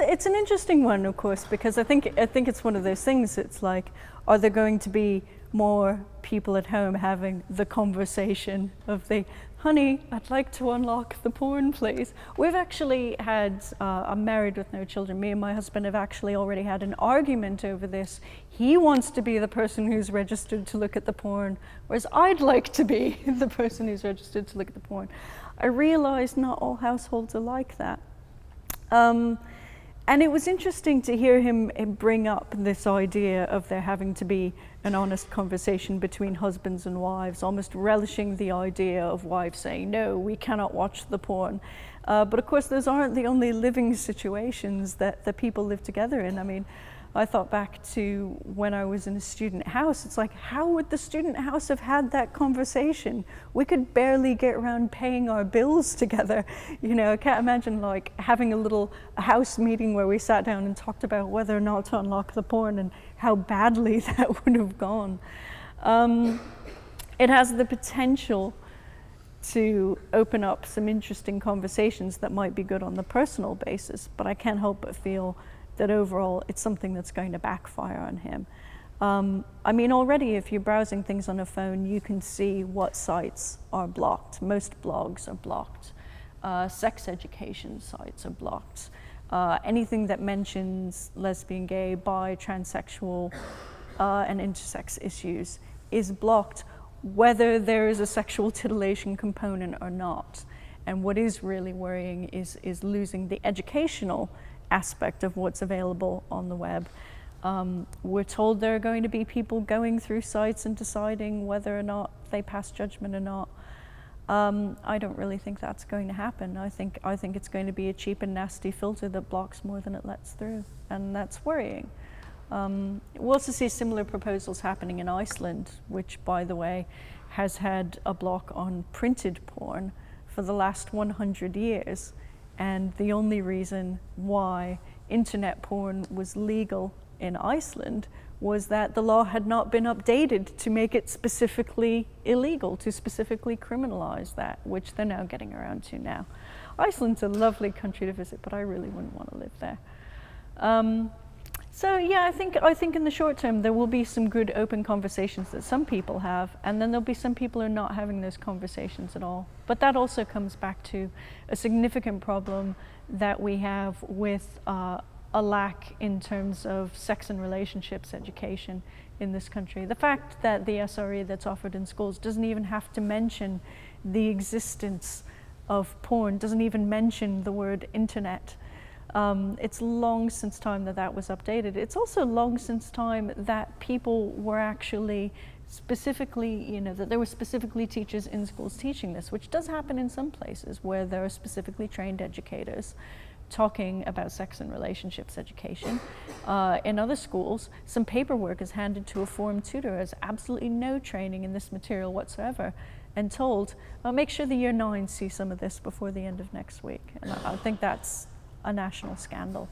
it's an interesting one, of course, because I think it's one of those things. It's like, are there going to be more people at home having the conversation of the, honey, I'd like to unlock the porn, please. We've actually had, I'm married with no children. Me and my husband have actually already had an argument over this. He wants to be the person who's registered to look at the porn, whereas I'd like to be the person who's registered to look at the porn. I realize not all households are like that. And it was interesting to hear him bring up this idea of there having to be an honest conversation between husbands and wives, almost relishing the idea of wives saying, no, we cannot watch the porn. But of course, those aren't the only living situations that people live together in. I mean, I thought back to when I was in a student house. It's like, how would the student house have had that conversation? We could barely get around paying our bills together. You know, I can't imagine like having a house meeting where we sat down and talked about whether or not to unlock the porn and how badly that would have gone. It has the potential to open up some interesting conversations that might be good on the personal basis, but I can't help but feel that overall it's something that's going to backfire on him. I mean, already if you're browsing things on a phone, you can see what sites are blocked. Most blogs are blocked. Sex education sites are blocked. Anything that mentions lesbian, gay, bi, transsexual, and intersex issues is blocked, whether there is a sexual titillation component or not. And what is really worrying is losing the educational aspect of what's available on the web. We're told there are going to be people going through sites and deciding whether or not they pass judgment or not. I don't really think that's going to happen. I think it's going to be a cheap and nasty filter that blocks more than it lets through, and that's worrying. We'll also see similar proposals happening in Iceland, which, by the way, has had a block on printed porn for the last 100 years. And the only reason why internet porn was legal in Iceland was that the law had not been updated to make it specifically illegal, to specifically criminalize that, which they're now getting around to now. Iceland's a lovely country to visit, but I really wouldn't want to live there. So yeah, I think in the short term there will be some good open conversations that some people have, and then there'll be some people who are not having those conversations at all. But that also comes back to a significant problem that we have with a lack in terms of sex and relationships education in this country. The fact that the SRE that's offered in schools doesn't even have to mention the existence of porn, doesn't even mention the word internet. It's long since time that was updated. It's also long since time that people were actually specifically, that there were specifically teachers in schools teaching this, which does happen in some places where there are specifically trained educators talking about sex and relationships education. In other schools, some paperwork is handed to a form tutor who has absolutely no training in this material whatsoever, and told, make sure the year 9 see some of this before the end of next week. And I think that's a national scandal.